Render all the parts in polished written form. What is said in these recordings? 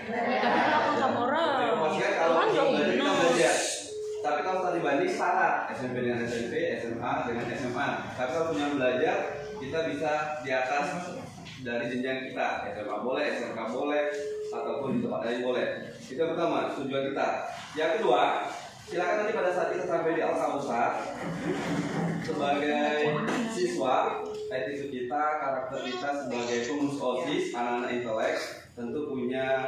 Tapi kalau sama orang, maksudnya kalau kita belajar. Tapi kalau tadi banding setara SMP dengan SMP, SMA dengan SMA. Tapi kalau punya belajar, kita bisa di atas dari jenjang kita. SMA boleh, SMK boleh, ataupun di tempat lain boleh. Itu yang pertama, tujuan kita. Yang kedua, silakan nanti pada saat kita sampai di Al-Kausar, sebagai siswa, attitude kita, karakter kita sebagai pengurus OSIS, anak-anak intelek, tentu punya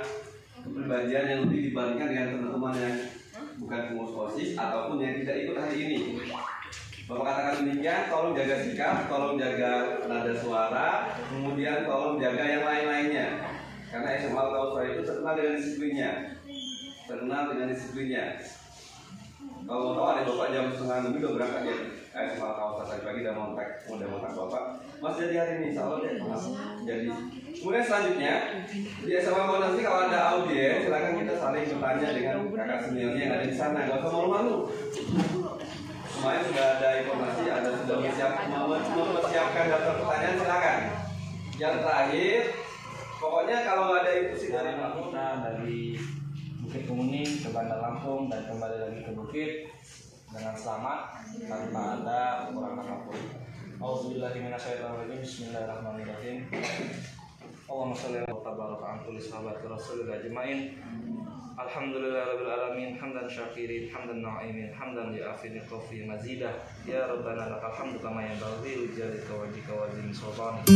kepribadian yang lebih dibandingkan dengan teman-teman yang bukan pengurus OSIS ataupun yang tidak ikut hari ini. Bapak katakan demikian, tolong jaga sikap, tolong jaga nada suara, kemudian tolong jaga yang lain-lainnya. Karena SMA Al-Kausar itu terkenal dengan disiplinnya. Kalau mau tahu, ada bapak jam 9:30 udah berangkat ya. SMA Al-Kausar tadi pagi udah montak bapak. Mas jadi hari ini, insya Allah deh. Jadi. Kemudian selanjutnya di SMA Monas ini kalau ada audiens, silakan kita saling bertanya dengan kakak seniornya yang ada di sana. Gak usah malu-malu. Kemarin sudah ada informasi, sudah mempersiapkan daftar pertanyaan, silakan. Yang terakhir, pokoknya kalau nggak ada instruksi dari Makmuna dari Bukit Kemuning ke Bandar Lampung dan kembali lagi ke Bukit dengan selamat tanpa ada kekurangan apapun. Auzubillahi minasyaitonirrajim. Bismillahirrahmanirrahim. Allahumma shalli ala tabaraka antul sahabat Rasulullah ajmain. Alhamdulillahirabbil alamin hamdan syakirin hamdan na'imin hamdan li afidil qafi mazidah ya rabbana lakal hamdu kama yanbaghi li jalika wajhika wa azim sultanik.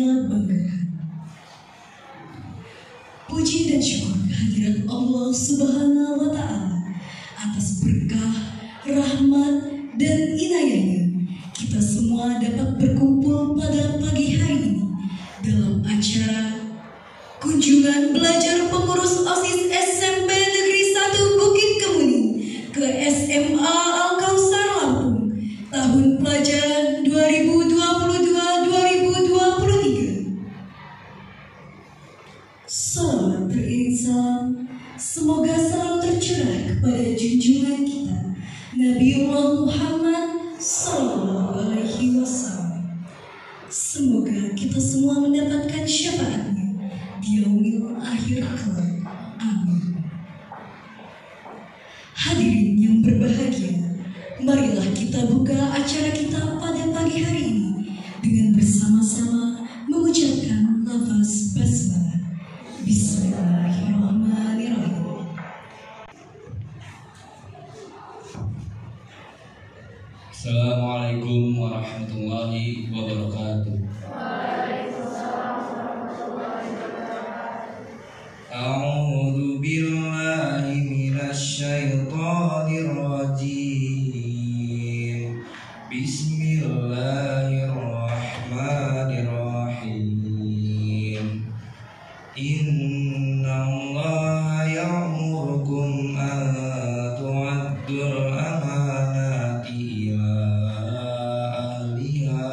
kita banggakan. Puji dan syukur kehadirat Allah Subhanahu wa Ta'ala atas berkah, rahmat, dan inayahnya. Kita semua dapat berkumpul pada pagi hari ini dalam acara kunjungan belajar pengurus OSIS SMP Negeri 1 Bukit Kemuning ke SMA Al-Kausar Lampung tahun pelajaran 2022-2023. Salawat beriringan, semoga selalu tercurah kepada junjungan kita Nabiullah Muhammad Sallallahu Alaihi Wasallam. Semoga kita semua mendapatkan syafaatnya di yaumil akhir kelak. Amin. Hadirin yang berbahagia, marilah kita buka acara kita pada pagi hari ini dengan bersama-sama mengucapkan lafaz basmalah. Bismillahirrahmanirrahim. Assalamualaikum warahmatullahi wabarakatuh. A'udzu billahi minasy syaithanir rajim. Bismillahirrahmanirrahim. Innallaha ya'murukum an tu'addul amanati ila ahliha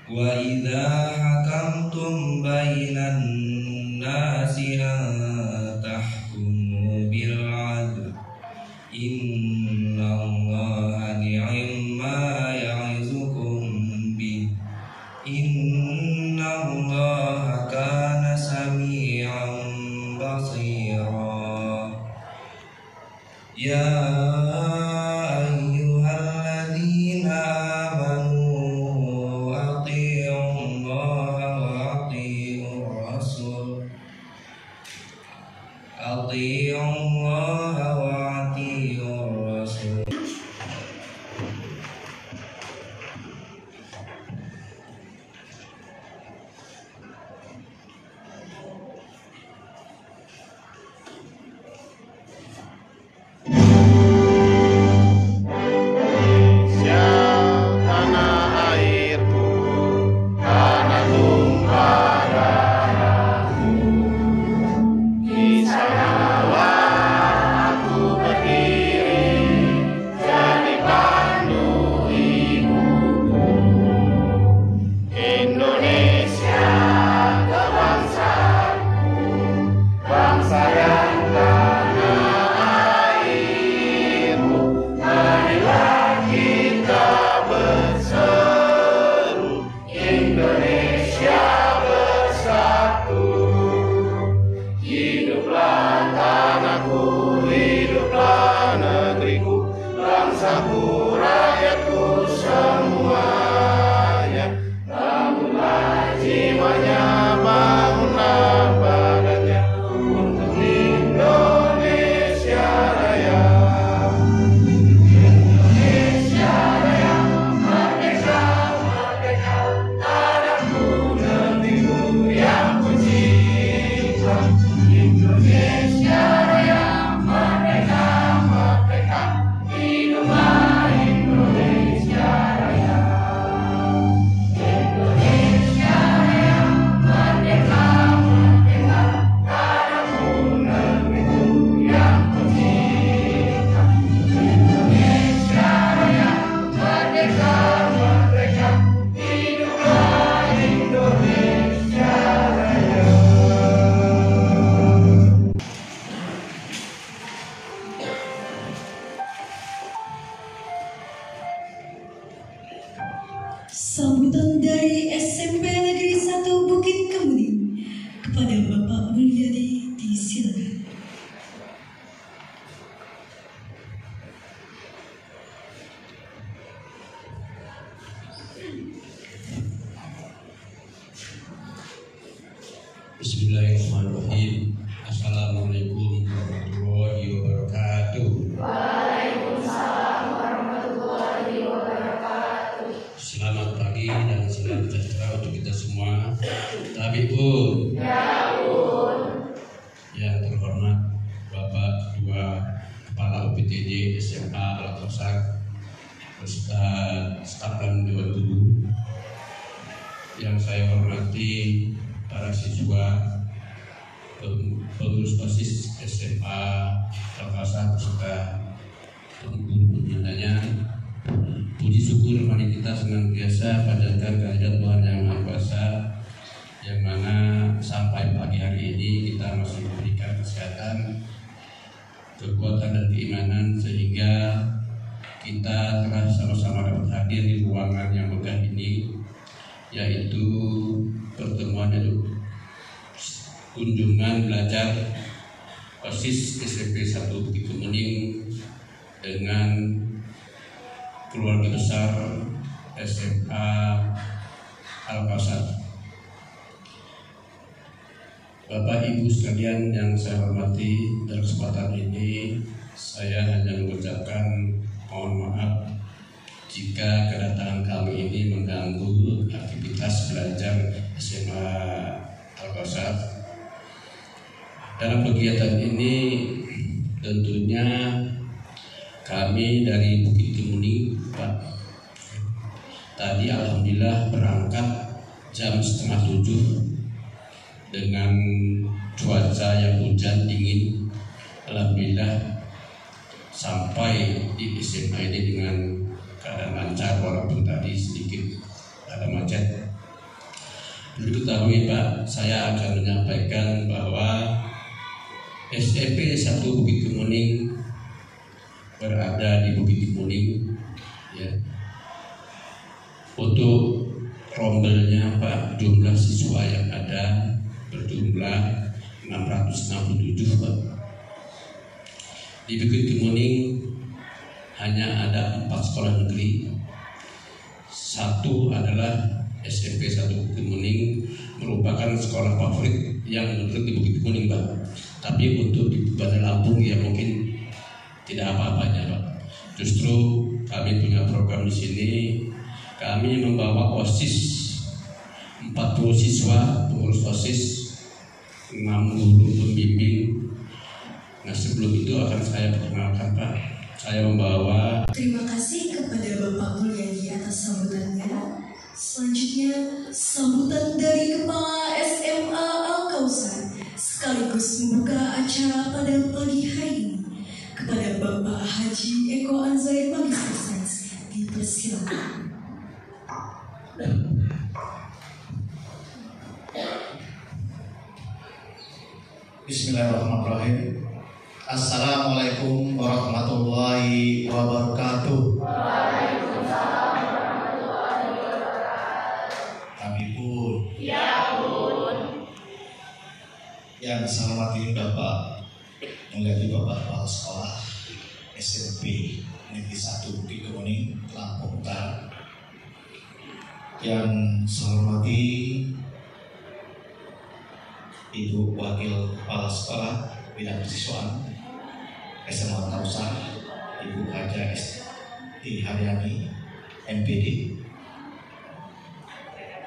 wa idza hakamtum bainan nasi an tahkumu bil 'adl. Innallaha ni'ma ya'izukum bih. Innallaha kana sami'an basira. Ya ayyuhalladzina amanu athi'ullaha wa athi'ur rasul. Athi'ullaha wa athi'ur rasul. Sambutan dari SMP Negeri 1 Bukit Kemuning kepada Bapak Mulyadi disilakan. Bismillahirrahmanirrahim. Assalamualaikum warahmatullahi wabarakatuh. Waalaikumsalam warahmatullahi wabarakatuh. Selamat pagi dan salam sejahtera untuk kita semua. Tapi Bu, yang terhormat Bapak Ketua Kepala UPTJ SMA Al-Kausar beserta staf dan Dewan Guru, yang saya hormati para siswa, pengurus OSIS SMA Al-Kausar beserta pengurus-pengurusnya. Puji syukur mari kita senantiasa panjatkan kehadirat Tuhan Yang Maha Kuasa, yang mana sampai pagi hari ini kita masih diberikan kesehatan, kekuatan dan keimanan, sehingga kita telah sama-sama dapat hadir di ruangan yang megah ini, yaitu pertemuan dan kunjungan belajar OSIS SMP 1 Bukit Kemuning dengan keluarga besar SMA Al-Kausar. Bapak Ibu sekalian yang saya hormati, dalam kesempatan ini saya hanya mengucapkan mohon maaf jika kedatangan kami ini mengganggu aktivitas belajar SMA Al-Kausar. Dalam kegiatan ini tentunya kami dari Bukit Kemuning, Pak, tadi alhamdulillah berangkat jam 6:30 dengan cuaca yang hujan dingin. Alhamdulillah sampai di SMA ini dengan keadaan lancar, walaupun tadi sedikit ada macet. Perlu diketahui Pak, saya akan menyampaikan bahwa SMP 1 Bukit Kemuning berada di Bukit Kemuning, ya. Untuk rombelnya Pak, jumlah siswa yang ada berjumlah 667 Pak. Di Bukit Kemuning hanya ada 4 sekolah negeri. Satu adalah SMP 1 Bukit Kemuning, merupakan sekolah favorit yang menurut di Bukit Kemuning Pak. Tapi untuk di Bandar Lampung ya mungkin tidak apa-apanya Pak. Justru kami punya program di sini. Kami membawa OSIS 40 siswa, pengurus OSIS, 6 guru pembimbing. Nah sebelum itu akan saya perkenalkan Pak. Saya membawa. Terima kasih kepada Bapak Mulyadi atas sambutannya. Selanjutnya sambutan dari Kepala SMA Al-Kausar sekaligus membuka acara pada pagi hari ini. Kepada Bapak Haji Eko Anzair Magister Sains dipersilakan. Bismillahirrahmanirrahim. Assalamualaikum warahmatullahi wabarakatuh. Waalaikumsalam warahmatullahi wabarakatuh. Kami pun. Ya Bun. Yang saya hormati Bapak Mulyadi, Bapak Kepala Sekolah SMP Negeri 1 Bukit Kemuning, Lampung Utara. Yang saya hormati Ibu Wakil Kepala Sekolah Bidang Persiswaan SMA Al-Kausar, Ibu Haja Esti Haryani, MPD.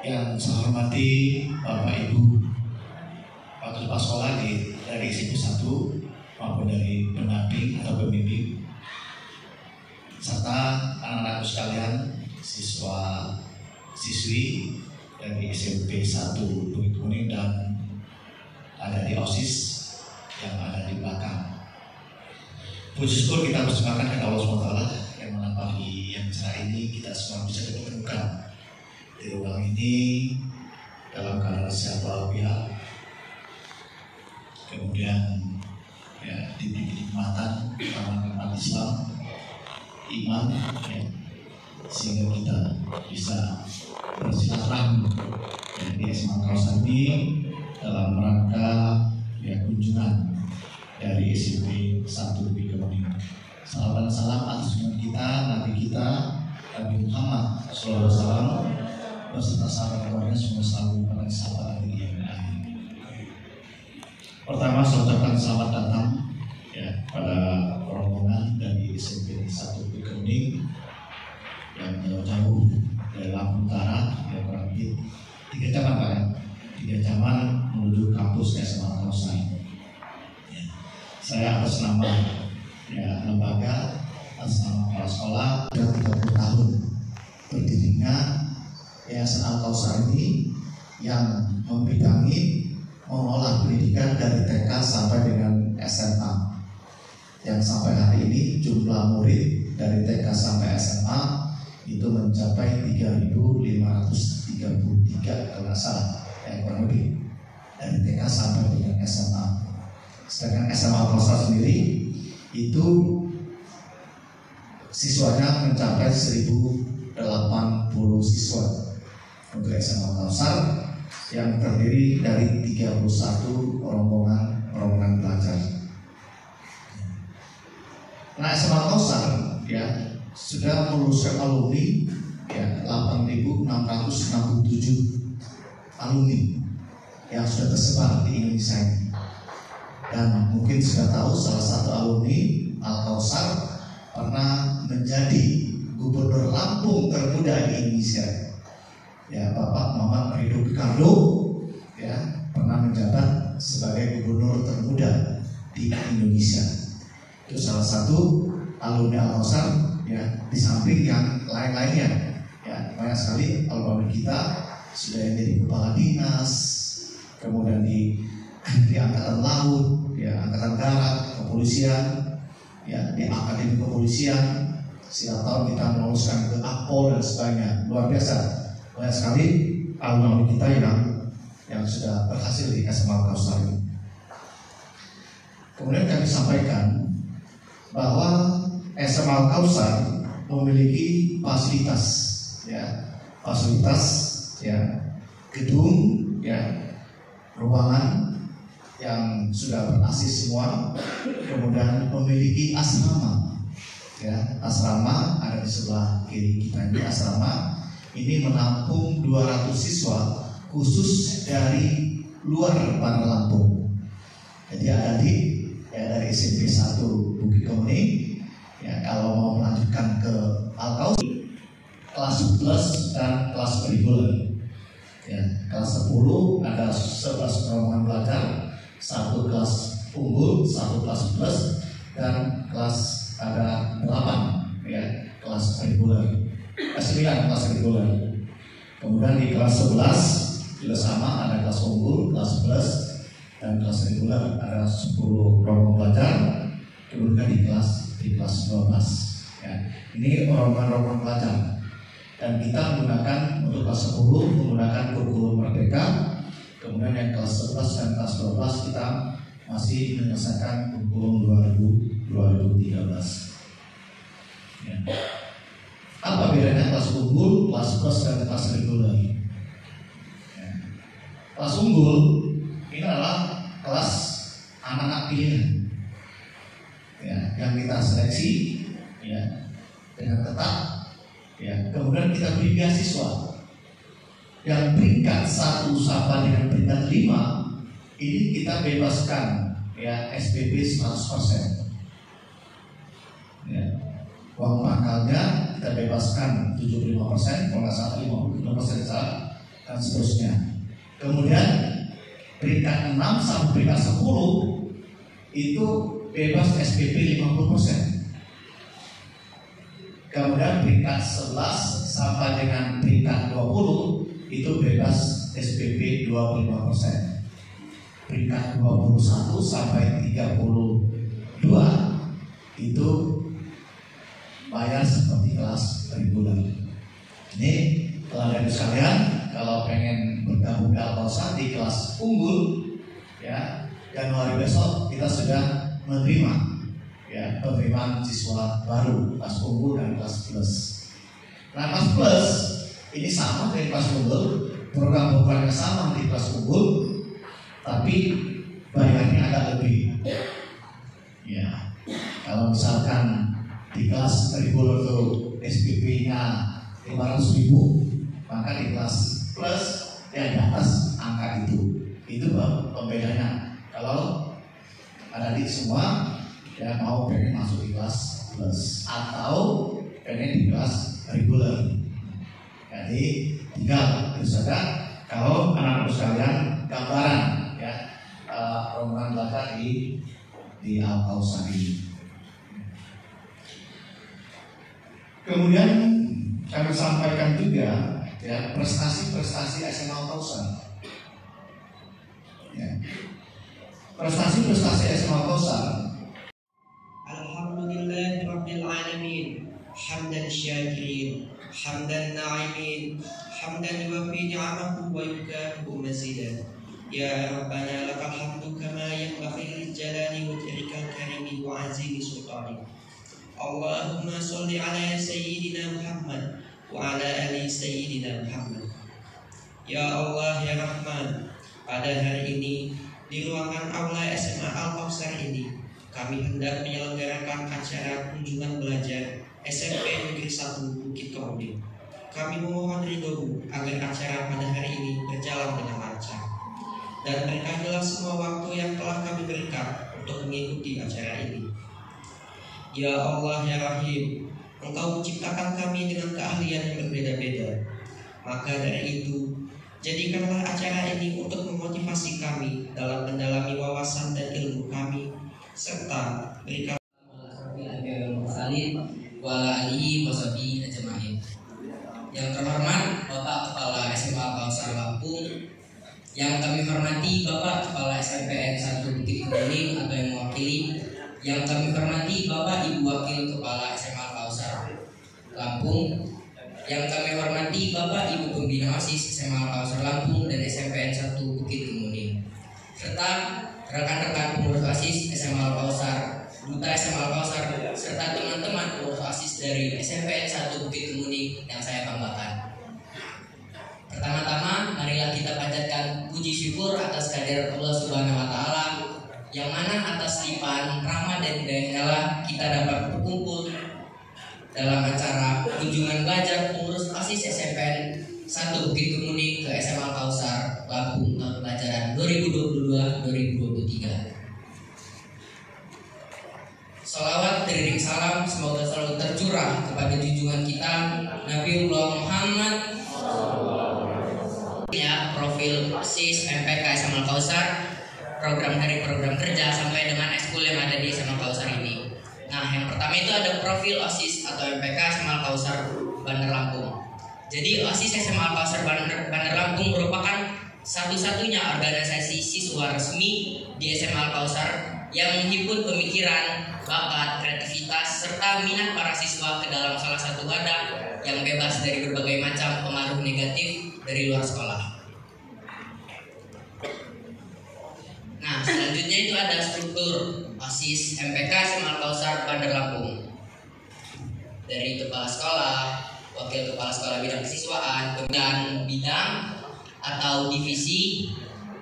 Yang saya hormati Bapak Ibu Wakil Kepala Sekolah dari SMP 1 maupun dari pendamping atau pembimbing, serta anak-anakku sekalian, siswa-siswi dari SMP 1 Bukit Kemuning dan ada di OSIS yang ada di belakang. Puji syukur kita persembahkan kepada Allah SWT yang mana pagi yang cerah ini kita semua bisa ditemukan di ruang ini dalam keadaan sehat walafiat. Kemudian ya, diberi kenikmatan nikmat Islam, iman, ya, sehingga kita bisa bersilaturahmi di SMA Al-Kausar ini dalam rangka ya, kunjungan dari SMP 1 Bukit Kemuning. Salam dan salam atas junjungan kita, Nabi kita, Nabi Muhammad SAW beserta sahabat keluarga semua selalu pada sahabat yang amin. Pertama, saya ucapkan selamat datang ya pada rombongan dari SMP 1 Bukit Kemuning yang jauh-jauh dari Lampung saya atas nama lembaga, atas nama kepala sekolah sudah 30 tahun berdirinya Yayasan Al-Kausar ini yang membidangi mengolah pendidikan dari TK sampai dengan SMA. Yang sampai hari ini jumlah murid dari TK sampai SMA itu mencapai 3.533 kalau nggak salah, kurang lebih dari TK sampai dengan SMA. Sedangkan SMA Al-Kausar sendiri itu siswanya mencapai 1.080 siswa untuk SMA Al-Kausar yang terdiri dari 31 rombongan pelajar. Nah, SMA Al-Kausar sudah meluluskan alumni 8.667 alumni yang sudah tersebar di Indonesia ini. Dan mungkin sudah tahu salah satu alumni Al-Kausar pernah menjadi gubernur Lampung termuda di Indonesia. Bapak Muhammad Ridho Picardo pernah menjabat sebagai gubernur termuda di Indonesia. Itu salah satu alumni Al-Kausar di samping yang lain-lainnya. Banyak sekali alumni kita sudah yang jadi kepala dinas, kemudian di angkatan laut, angkatan darat, kepolisian, di akademi kepolisian. Setiap tahun kita meluluskan ke Akpol dan sebagainya. Luar biasa, banyak sekali alumni kita yang sudah berhasil di SMA Al-Kausar ini. Kemudian kami sampaikan bahwa SMA Al-Kausar memiliki fasilitas, gedung, ruangan yang sudah ber-AC semua, kemudian memiliki asrama. Asrama ada di sebelah kiri kita ini. Asrama ini menampung 200 siswa khusus dari luar Bandar Lampung. Jadi ada dari SMP 1 Bukit Kemuning, kalau mau melanjutkan ke Al-Kausar, kelas plus dan kelas reguler. Kelas 10 ada 11 rombongan belajar, 1 kelas unggul, 1 kelas plus, dan kelas ada 8 kelas reguler, 9 kelas reguler. Kemudian di kelas 11 juga sama, ada kelas unggul, kelas plus, dan kelas reguler ada 10 rombongan belajar. Kemudian di kelas 12 ini rombongan belajar. Dan kita menggunakan untuk kelas 10 menggunakan kurikulum Merdeka. Kemudian yang kelas 11 dan kelas 12 kita masih menyelesaikan kurikulum 2013. Apa bedanya kelas unggul, kelas plus, dan kelas reguler? Kelas unggul ini adalah kelas anak-anak pilihan yang kita seleksi dengan ketat. Kemudian kita beri beasiswa yang peringkat 1 sampai dengan peringkat 5 ini kita bebaskan SPP 100%. Uang pakalnya kita bebaskan 75%, kalau nggak salah 55% salah, dan seterusnya. Kemudian peringkat 6 sampai peringkat 10 itu bebas SPP 50%. Kemudian peringkat 11 sampai dengan peringkat 20 itu bebas SPP 25%. Peringkat 21 sampai 32 itu bayar seperti kelas reguler. Ini teman-teman sekalian, kalau pengen bergabung ke Al-Kausar di kelas unggul, Januari besok kita sudah menerima penerimaan siswa baru kelas unggul dan kelas plus. Nah, kelas plus ini sama dengan kelas unggul, program-programnya sama di kelas unggul, tapi bayarnya agak lebih. Kalau misalkan di kelas reguler itu SPP-nya 500.000, maka di kelas plus di atas angka itu pembedanya. Kalau ada di semua mau pengen masuk di kelas plus atau pengen di kelas reguler, jadi tinggal saja. Kalau anak-anak sekalian gambaran rombongan belajar di di Al-Kautsar ini. Kemudian kami sampaikan juga ya prestasi-prestasi SMA Al-Kautsar. Ya. Prestasi-prestasi SMA Al-Kautsar. Alhamdulillah Rabbil Alamin, hamdan syakirin, hamdan na'imin, hamdan yuwafi ni'amahu wa yukafi'u mazidan. Ya Rabbana lakal hamdu kama yanbaghi lil jalali wajhikal karimi wa azimi sultani. Allahumma sholli ala sayyidina Muhammad wa ala ali sayyidina Muhammad. Ya Allah ya Rahman, pada hari ini di ruangan aula SMA Al-Kautsar ini kami hendak menyelenggarakan acara kunjungan belajar SMP Negeri 1 Bukit Kemuning. Kami memohon ridho-Mu agar acara pada hari ini berjalan dengan lancar, dan berkahilah semua waktu yang telah kami berikan untuk mengikuti acara ini. Ya Allah ya Rahim, Engkau menciptakan kami dengan keahlian yang berbeda-beda. Maka dari itu, jadikanlah acara ini untuk memotivasi kami dalam mendalami wawasan dan ilmu kami, serta berikan Yang terhormat Bapak Kepala SMA Al-Kautsar Lampung, yang kami hormati Bapak Kepala SMPN 1 Bukit Kemuning atau yang mewakili, yang kami hormati Bapak Ibu Wakil Kepala SMA Al-Kautsar Lampung, yang kami hormati Bapak Ibu Pembina OSIS SMA Al-Kautsar Lampung dan SMPN 1 Bukit Kemuning, serta rekan-rekan pengurus OSIS SMA Al-Kautsar, duta SMA Al-Kautsar, serta teman-teman pengurus OSIS dari SMPN 1 Bukit Kemuning yang saya banggakan. Pertama-tama, marilah kita panjatkan puji syukur atas kehadirat Allah Subhanahu wa Ta'ala, yang mana atas limpahan rahmat dan hidayahnya lah kita dapat berkumpul dalam acara kunjungan belajar pengurus OSIS SMPN 1 Bukit Kemuning ke SMA Al-Kautsar Lampung tahun pelajaran 2022-2023. Salawat beriring salam semoga selalu tercurah kepada junjungan kita Nabiullah Muhammad. Ya, profil OSIS MPK SMA Al-Kautsar, program dari program kerja sampai dengan ekskul yang ada di SMA Al-Kautsar ini. Nah, yang pertama itu ada profil OSIS atau MPK SMA Al-Kautsar Bandar Lampung. Jadi OSIS SMA Al-Kautsar Bandar Lampung merupakan satu-satunya organisasi siswa resmi di SMA Al-Kautsar yang menghimpun pemikiran, bakat, kreativitas, serta minat para siswa ke dalam salah satu wadah yang bebas dari berbagai macam pengaruh negatif dari luar sekolah. Nah, selanjutnya itu ada struktur OSIS MPK SMA Al-Kautsar Bandar Lampung. Dari kepala sekolah, wakil kepala sekolah bidang kesiswaan, kemudian bidang atau divisi.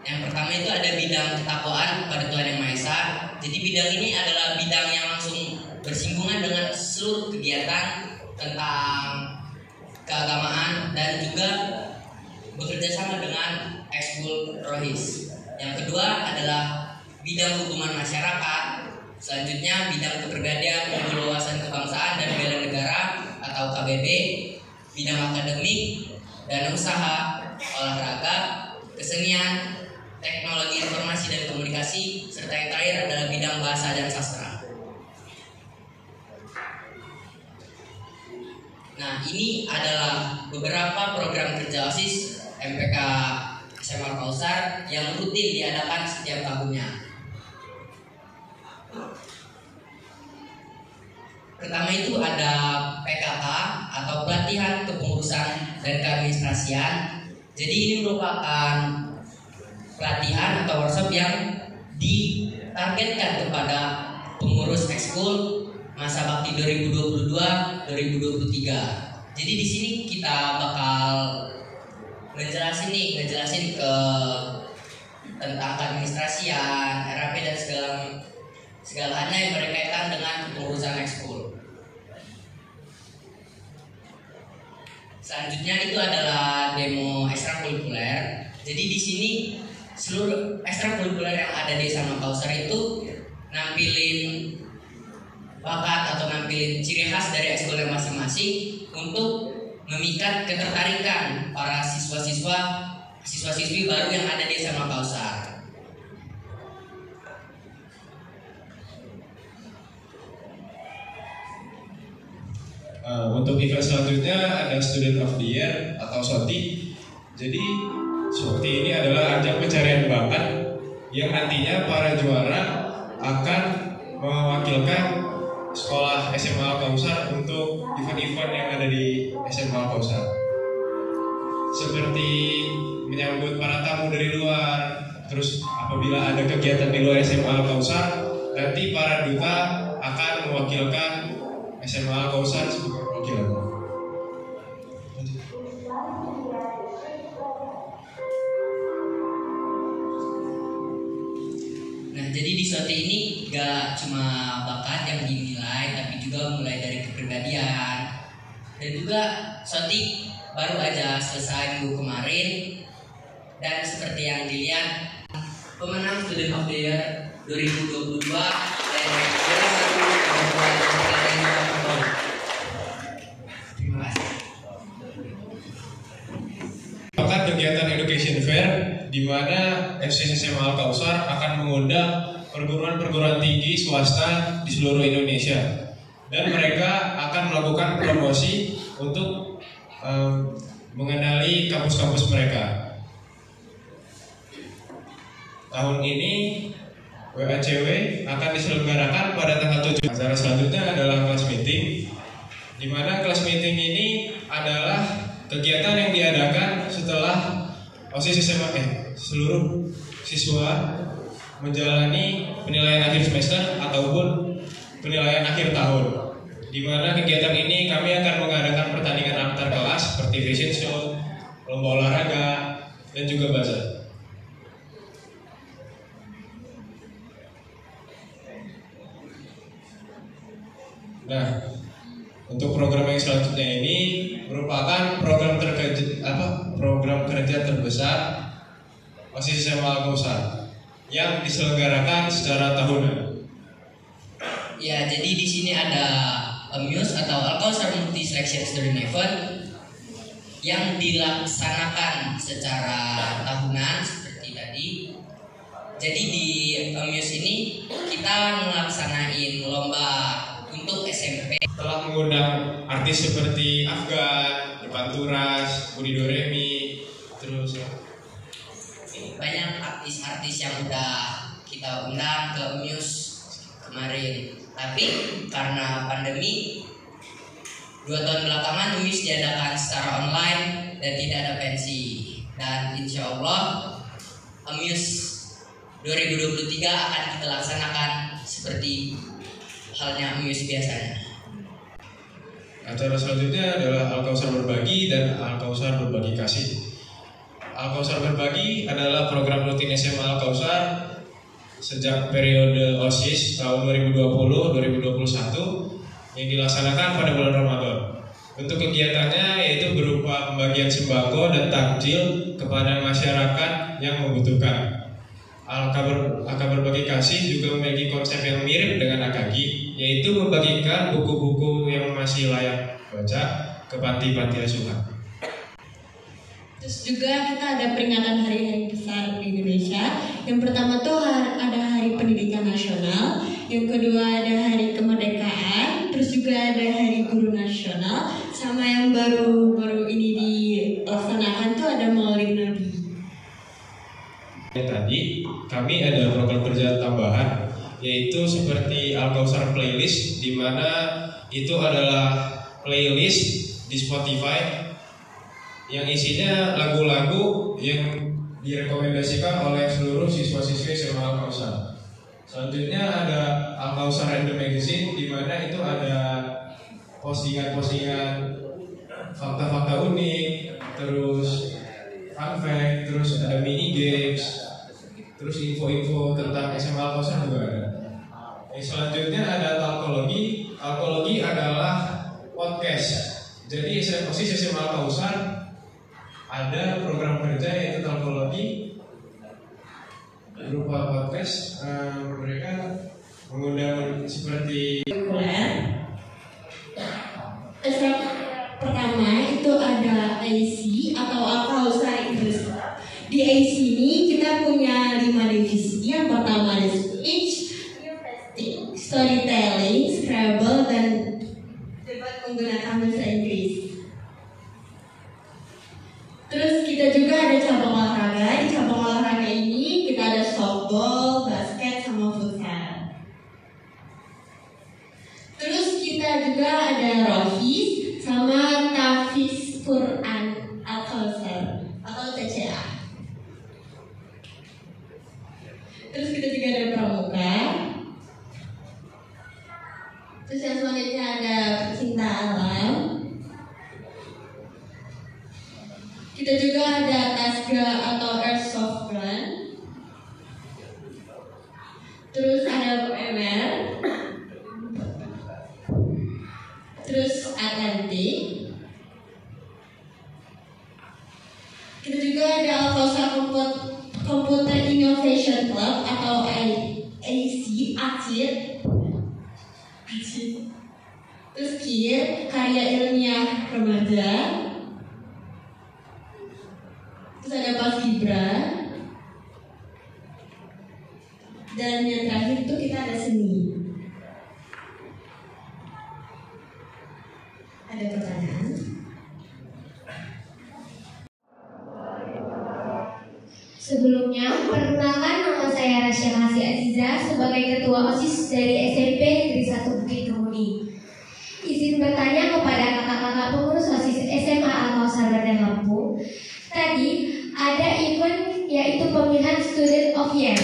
Yang pertama itu ada bidang ketakwaan kepada Tuhan Yang Maha Esa. Jadi bidang ini adalah bidang yang langsung bersinggungan dengan seluruh kegiatan tentang keagamaan dan juga bekerja sama dengan ekskul rohis. Yang kedua adalah bidang hubungan masyarakat. Selanjutnya bidang kepribadian, ilmu wawasan kebangsaan dan bela negara atau KBB, bidang akademik dan usaha, olahraga, kesenian, teknologi informasi dan komunikasi, serta yang terakhir adalah bidang bahasa dan sastra. Nah, ini adalah beberapa program kerja OSIS MPK SMA Al-Kautsar yang rutin diadakan setiap tahunnya. Pertama itu ada PKK atau pelatihan kepengurusan dan keadministrasian. Jadi ini merupakan pelatihan atau workshop yang ditargetkan kepada pengurus ekskul masa bakti 2022-2023. Jadi di sini kita bakal ngejelasin tentang keadministrasian, RAP dan segalanya yang berkaitan dengan pengurusan ekskul. Selanjutnya itu adalah demo ekstrakurikuler. Jadi di sini seluruh ekstrakurikuler yang ada di SMA Al-Kautsar itu nampilin bakat atau nampilin ciri khas dari ekskulnya masing-masing untuk memikat ketertarikan para siswa-siswi baru yang ada di SMA Al-Kautsar. Untuk event selanjutnya ada Student of the Year atau SOTI. Jadi SOTI ini adalah ajang pencarian bakat yang nantinya para juara akan mewakilkan sekolah SMA Al-Kausar untuk event-event yang ada di SMA Al-Kausar. Seperti menyambut para tamu dari luar, terus apabila ada kegiatan di luar SMA Al-Kausar, nanti para duta akan mewakilkan SMA Al-Kausar sebagai perwakilan. Nah, jadi di SOTI ini gak cuma bakat yang dinilai, tapi juga mulai dari kepribadian. Dan juga SOTI baru aja selesai minggu kemarin, dan seperti yang dilihat, pemenang Student of the Year 2022 dan juara 1 perempuan tahun. Terima kasih. Bahkan kegiatan Education Fair di mana FCS SMA Al-Kausar akan mengundang perguruan-perguruan tinggi swasta di seluruh Indonesia, dan mereka akan melakukan promosi untuk mengenali kampus-kampus mereka. Tahun ini WACW akan diselenggarakan pada tanggal 7. Acara selanjutnya adalah kelas meeting, di mana kelas meeting ini adalah kegiatan yang diadakan setelah OSIS SMA seluruh siswa menjalani penilaian akhir semester ataupun penilaian akhir tahun. Di mana kegiatan ini kami akan mengadakan pertandingan antar kelas seperti fashion show, lomba olahraga, dan juga bazar. Nah, untuk program yang selanjutnya ini merupakan program kerja terbesar OSIS SMA Al-Kausar yang diselenggarakan secara tahunan. Ya, jadi di sini ada AMUS atau Al-Kausar Multi Selection Student Event yang dilaksanakan secara tahunan seperti tadi. Jadi di AMUS ini kita melaksanain lomba untuk SMP. Telah mengundang artis seperti Afgan, Ivan Turas, Budi Doremi, terus banyak artis-artis yang udah kita undang ke AMUS kemarin. Tapi karena pandemi 2 tahun belakangan AMUS diadakan secara online dan tidak ada pensi. Dan insya Allah AMUS 2023 akan kita laksanakan seperti halnya AMUS biasanya. acara selanjutnya adalah Al-Kausar Berbagi dan Al-Kausar Berbagi Kasih. Al-Kausar Berbagi adalah program rutin SMA Al-Kausar sejak periode OSIS tahun 2020-2021 yang dilaksanakan pada bulan Ramadan. Untuk kegiatannya yaitu berupa pembagian sembako dan takjil kepada masyarakat yang membutuhkan. Al-Kausar Berbagi Kasih juga memiliki konsep yang mirip dengan AKG, yaitu membagikan buku-buku yang masih layak baca ke panti-panti asuhan. Terus juga kita ada peringatan hari-hari besar di Indonesia. Yang pertama tuh ada Hari Pendidikan Nasional, yang kedua ada Hari Kemerdekaan, terus juga ada Hari Guru Nasional, sama yang baru ini dilaksanakan tuh ada Maulid Nabi. Tadi kami ada program kerja tambahan, yaitu seperti Al-Kausar Playlist, di mana itu adalah playlist di Spotify yang isinya lagu-lagu yang direkomendasikan oleh seluruh siswa-siswi SMA Al-Kausar. Selanjutnya ada Al-Kausar and the Magazine, di mana itu ada postingan-postingan fakta-fakta unik, terus fun fact, terus ada mini games, terus info-info tentang SMA Al-Kausar juga ada. Yang selanjutnya ada Talkologi. Talkologi adalah podcast. Jadi OSIS SMA Al-Kausar ada program kerja yaitu Talkologi berupa podcast. Mereka mengundang seperti pertama itu ada AC atau Al-Kausar English. Di AC ini kita punya 5 divisi. Yang pertama ada speech, storytelling, Scrabble, dan debat menggunakan Kita juga ada cabang olahraga. Di cabang olahraga ini kita ada softball, basket, sama futsal. Terus kita juga ada rohis sama tahfiz Quran Al-Kausar atau TCA. Terus kita juga ada pramuka. Terus yang selanjutnya ada pecinta alam. Kita juga ada tasga atau airsoft gun. Terus ada UMR. Terus Atlantik. Kita juga ada Al-Kausar Computer Innovation Club atau ACIR. Terus KIR, Karya Ilmiah Remaja. Terus ada Paskibra. Dan yang terakhir itu kita ada seni. Ada pertanyaan? Sebelumnya, perkenalkan nama saya Rasya Hasi Aziza sebagai Ketua OSIS dari SMP Negeri 1 Bukit Kemudi. Izin bertanya kepada kakak-kakak pengurus OSIS SMA Al-Kausar Bandar Lampung. Tadi ada event yaitu pemilihan Student of Year.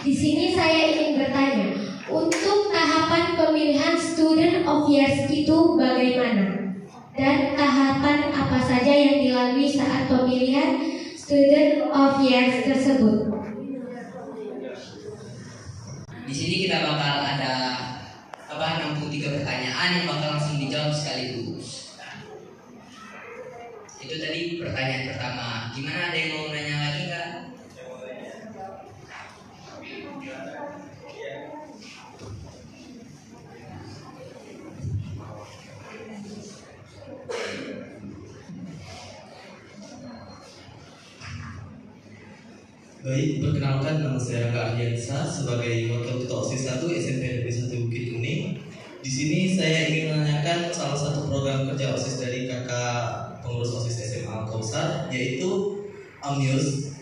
Di sini saya ingin bertanya, untuk tahapan pemilihan Student of Year itu bagaimana? Dan tahapan apa saja yang dilalui saat pemilihan Student of Year tersebut? Di sini kita bakal ada 63 pertanyaan yang bakal langsung dijawab sekaligus. Itu tadi pertanyaan pertama. Gimana, ada yang mau nanya lagi nggak? Baik, perkenalkan nama saya Rangga Ardiansa sebagai Wakil Ketua OSIS 1 SMP Negeri 1 Bukit Kuning. Di sini saya ingin menanyakan salah satu program kerja OSIS dari kakak pengurus OSIS SMA Al-Kausar, yaitu AMIUS.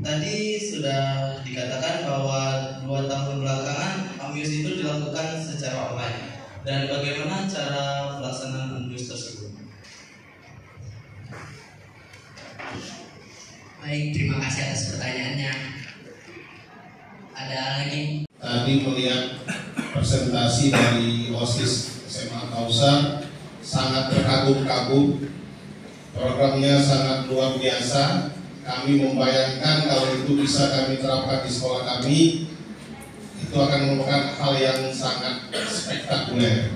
Tadi sudah dikatakan bahwa 2 tahun belakangan AMIUS itu dilakukan secara online. Dan bagaimana cara pelaksanaan AMIUS tersebut? Baik, terima kasih atas pertanyaannya. Ada lagi? Tadi melihat presentasi dari OSIS SMA Al-Kausar, sangat terkagum-kagum. Programnya sangat luar biasa. Kami membayangkan kalau itu bisa kami terapkan di sekolah kami, itu akan merupakan hal yang sangat spektakuler.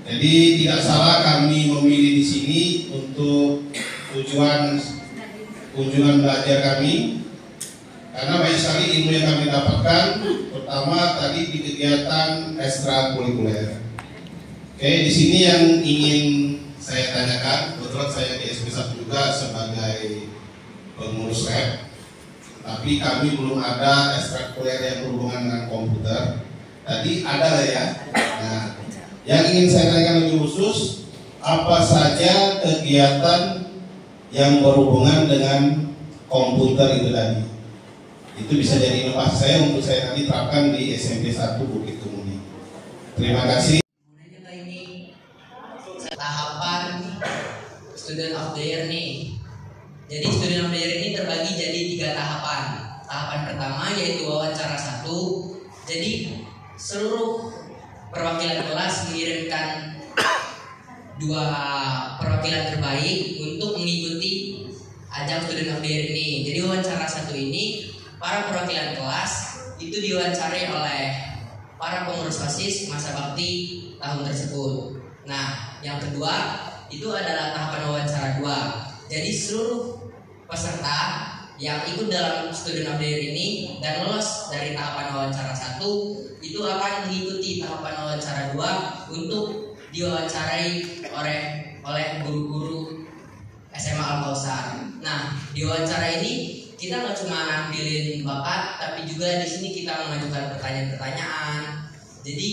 Jadi tidak salah kami memilih di sini untuk tujuan kunjungan belajar kami, karena banyak sekali ilmu yang kami dapatkan, terutama tadi di kegiatan ekstrakurikuler. Oke, di sini yang ingin saya tanyakan, kebetulan saya di SMP 1 juga sebagai pengurus lab, tapi kami belum ada ekstrakurikuler yang berhubungan dengan komputer. Tadi ada lah ya. Nah, yang ingin saya tanyakan lebih khusus, apa saja kegiatan yang berhubungan dengan komputer itu tadi? Itu bisa jadi inovasi saya untuk saya nanti terapkan di SMP 1 Bukit Kemudi. Terima kasih. Ini tahapan Student of the Year nih. Jadi Student of the Year ini terbagi jadi 3 tahapan. Tahapan pertama yaitu wawancara 1. Jadi seluruh perwakilan kelas mengirimkan 2 perwakilan terbaik untuk mengikuti ajang Student of the Year ini. Jadi wawancara 1 ini, para perwakilan kelas itu diwawancarai oleh para pengurus OSIS masa bakti tahun tersebut. Nah, yang kedua itu adalah tahapan wawancara 2. Jadi seluruh peserta yang ikut dalam Student of the Year ini dan lolos dari tahapan wawancara 1 itu akan mengikuti tahapan wawancara 2 untuk diwawancarai oleh guru-guru SMA Al-Kausar. Nah, di wawancara ini kita nggak cuma nampilin bakat, tapi juga di sini kita mengajukan pertanyaan-pertanyaan. Jadi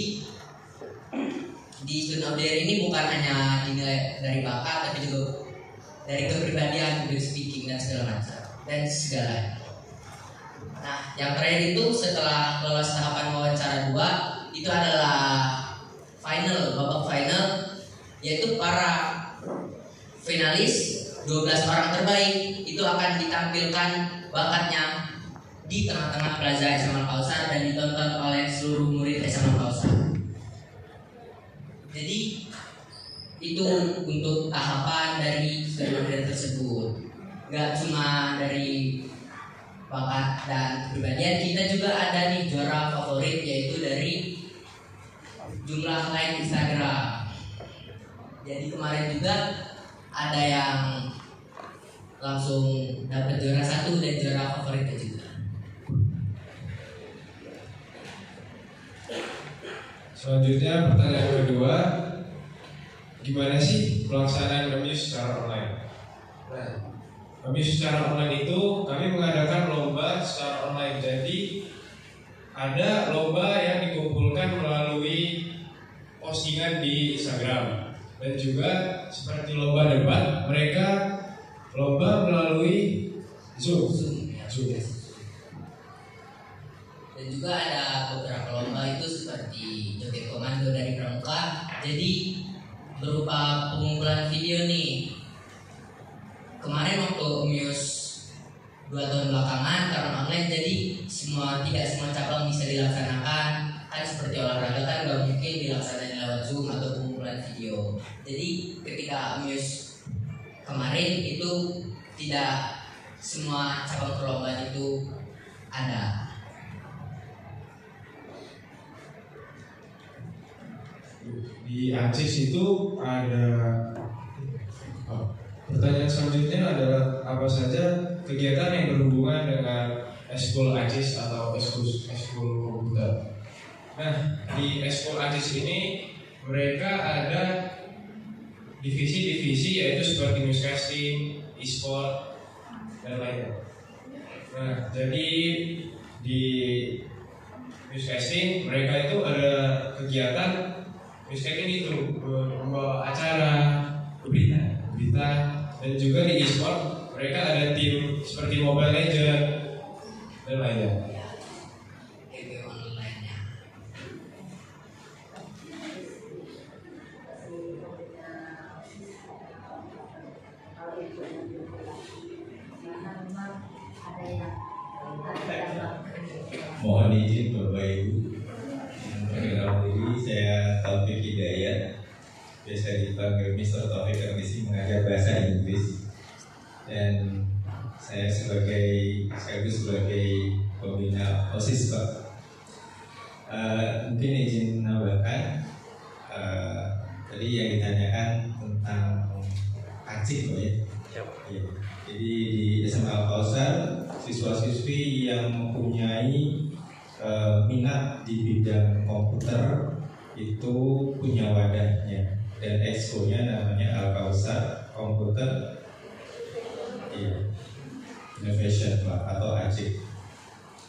di Student of the Year ini bukan hanya dinilai dari bakat, tapi juga dari kepribadian, public speaking dan segala macam dan segala. Nah, yang terakhir itu setelah lolos tahapan wawancara 2 itu adalah final, babak final, yaitu para finalis 12 orang terbaik itu akan ditampilkan bakatnya di tengah-tengah plaza SMA Al-Kausar dan ditonton oleh seluruh murid SMA Al-Kausar. Jadi itu untuk tahapan dari kepribadian tersebut. Gak cuma dari bakat dan kepribadian, kita juga ada nih juara favorit, yaitu dari jumlah like Instagram. Jadi kemarin juga ada yang langsung dapat juara 1 dan juara favoritnya juga. Selanjutnya pertanyaan kedua, gimana sih pelaksanaan Memius secara online? Nah, Memius secara online itu kami mengadakan lomba secara online. Jadi ada lomba yang dikumpulkan melalui postingan di Instagram, dan juga seperti lomba debat, mereka lomba melalui Zoom. Dan juga ada beberapa lomba itu seperti joget komando dari pramuka. Jadi berupa pengumpulan video nih. Kemarin waktu Memius 2 tahun belakangan karena online, jadi tidak semua cabang bisa dilaksanakan. Kan seperti olahraga kan gak mungkin dilaksanakan lewat Zoom atau pengumpulan video. Jadi ketika Memius kemarin itu tidak semua cabang perlombaan itu ada. Di ACIS itu ada pertanyaan selanjutnya adalah apa saja kegiatan yang berhubungan dengan eskul ACIS atau eskul komputer. Nah, di eskul ACIS ini mereka ada divisi-divisi, yaitu seperti newscasting, e-sport, dan lainnya. Nah, jadi di newscasting mereka itu ada kegiatan newscasting itu membawa acara, berita, dan juga di e-sport mereka ada tim seperti Mobile Legends dan lainnya. Mohon izin Bapak Ibu, perkenalkan diri, saya Taufik Hidayat, biasa dipanggil Mr. Taufik karena disini mengajar bahasa Inggris, dan saya sekaligus sebagai pembina OSIS Pak. Mungkin izin menambahkan, tadi yang ditanyakan tentang ACIS Pak ya. Jadi di SMA Al-Kausar siswa-siswi yang mempunyai minat di bidang komputer itu punya wadahnya, dan exco-nya namanya Al-Kausar Computer Innovation atau ACIK.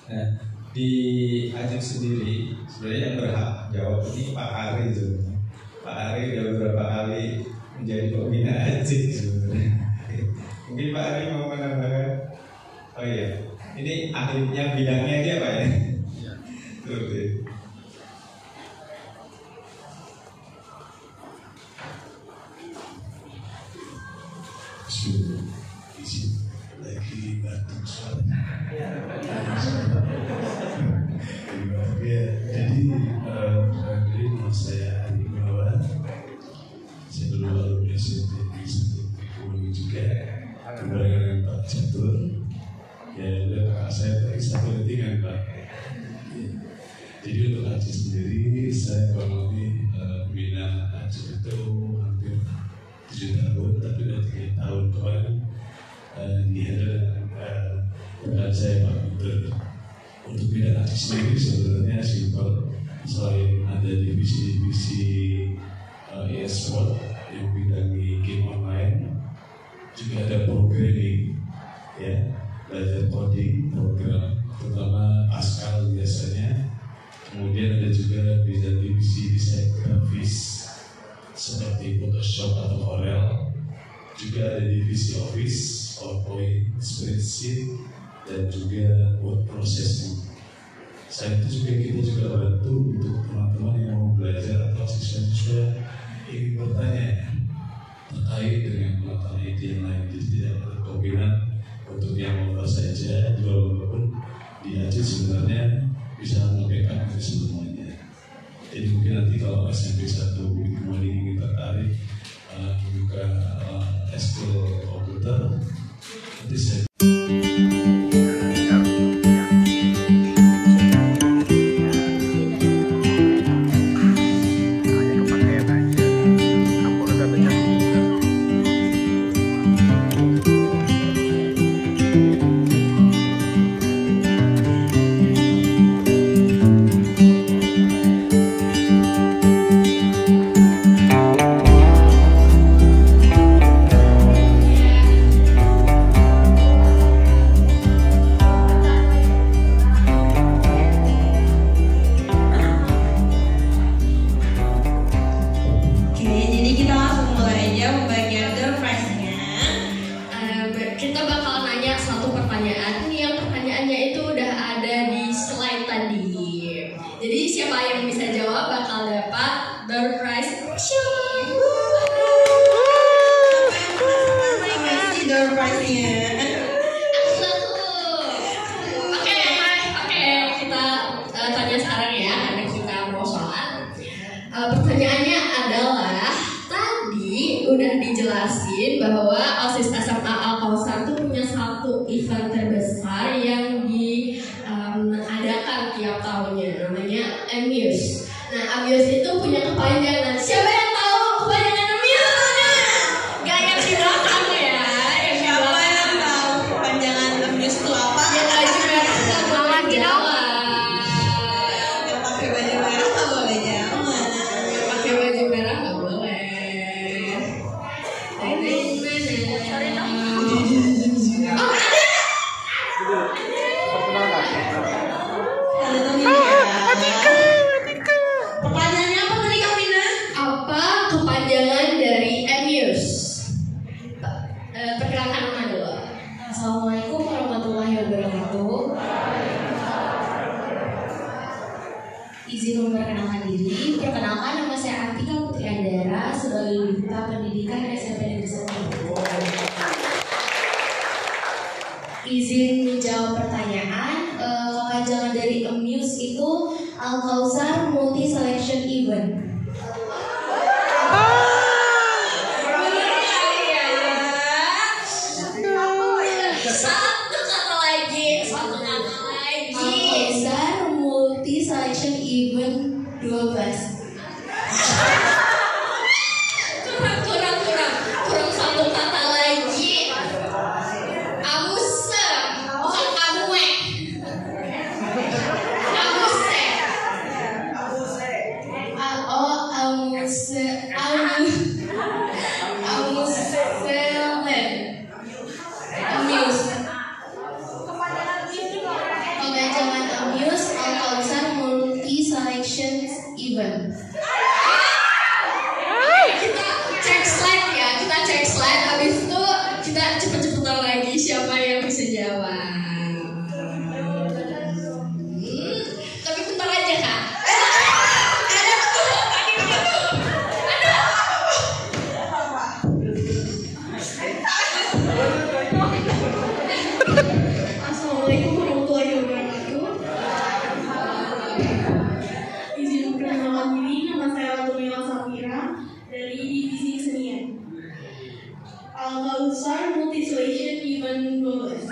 Nah, di ACIK sendiri sebenarnya yang berhak jawab ini Pak Ari sebenarnya. Pak Ari sudah beberapa kali menjadi pembina ACIK sebenarnya. Mungkin Pak Ari mau menambahkan. Oh iya, ini ahlinya bidangnya dia Pak ya? Iya. Betul. Lagi batuk suaranya. Jadi nama saya Ari Gunawan. Saya dulu alumni SMP juga. Kemudian dengan Pak Catur. Ya, kakak saya tadi satu detik kan Pak. Jadi untuk ACIS sendiri saya kurang lebih pembina ACIS itu hampir 7 tahun, tapi udah 3 tahun kemarin dengan saya Pak Peter. Untuk bidang ACIS sendiri sebenarnya simpel, selain ada divisi-divisi e-sport yang bidangi game online, juga ada programming, ya, belajar coding, program, terutama Pascal biasanya. Kemudian ada juga bidang divisi desain grafis seperti Photoshop atau Corel. Juga ada divisi spreadsheet dan juga word processing. Selain itu juga kita juga bantu untuk teman-teman yang mau belajar atau siswa-siswa ingin bertanya terkait dengan mata IT yang lain. Jadi tidak berkemungkinan untuk yang motor saja, juga walaupun di Aceh sebenarnya bisa membackup itu semuanya. Jadi mungkin nanti kalau SMP 1 Bukitmuning ingin tertarik membuka eskul komputer, nanti saya pertanyaannya adalah tadi udah dijelasin bahwa OSIS SMA Al-Kausar itu punya satu event terbesar yang diadakan tiap tahunnya, namanya Amuse. Nah, Amuse itu punya kepanjangan. Siapa yang tahu kepanjangan Amuse? Gak yang di belakang ya. Siapa yang tahu kepanjangan Amuse itu apa? Yang baju merah nggak boleh jalan. Yang pakai baju merah nggak boleh jalan. Pakai baju merah nggak boleh. Pertanyaannya apa tadi Kak Mina? Apa kepanjangan dari Amuse? Perkenalkan nama dulu. Assalamualaikum warahmatullahi wabarakatuh. Izin memperkenalkan diri. Perkenalkan, nama saya Artika Putri Andara sebagai Duta Pendidikan SMP Negeri 1. Izin menjawab pertanyaan. Kepanjangan dari Amuse itu Al-Kausar Multi Selection Event. Satu kata lagi. Al-Kausar Multi Selection Event 12. Kurang satu kata lagi. Amuse, bukan kamue. Amuse. Kepanjangan Amuse Al-Kausar Multi Selection Event. Kita cek slide ya, habis itu kita cepet-cepetan lagi siapa yang bisa jawab. Tapi bentar aja Kak. Assalamualaikum warahmatullahi wabarakatuh. Izin memperkenalkan diri, nama saya Latumila Safira dari Divisi Kesenian Al-Kausar Multi Selection Event 12.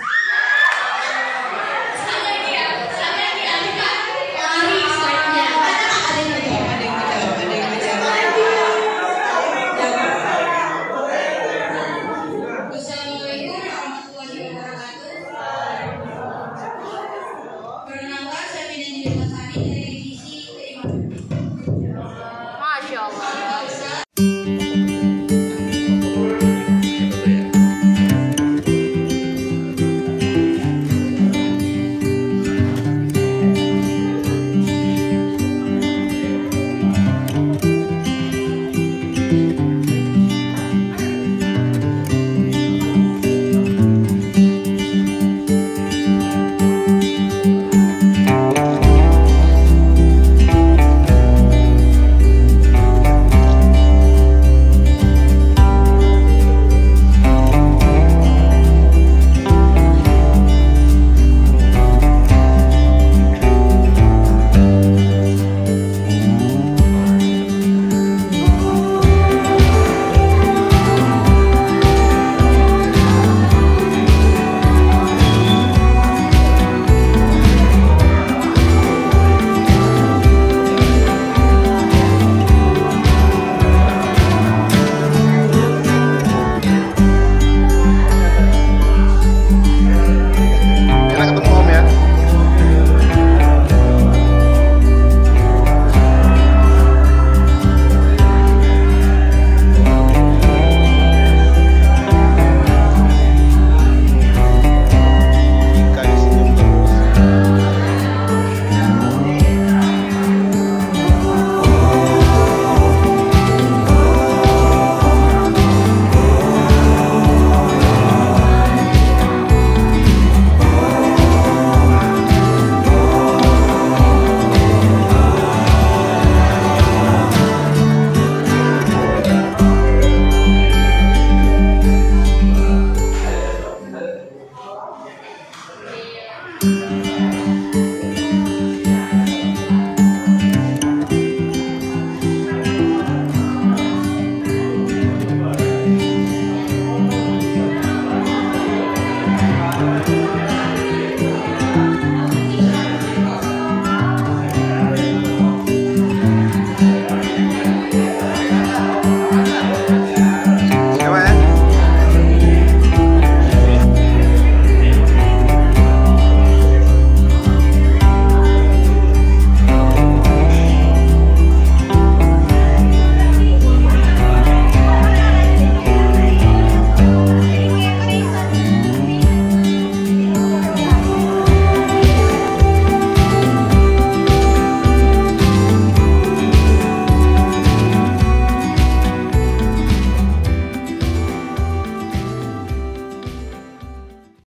Iya.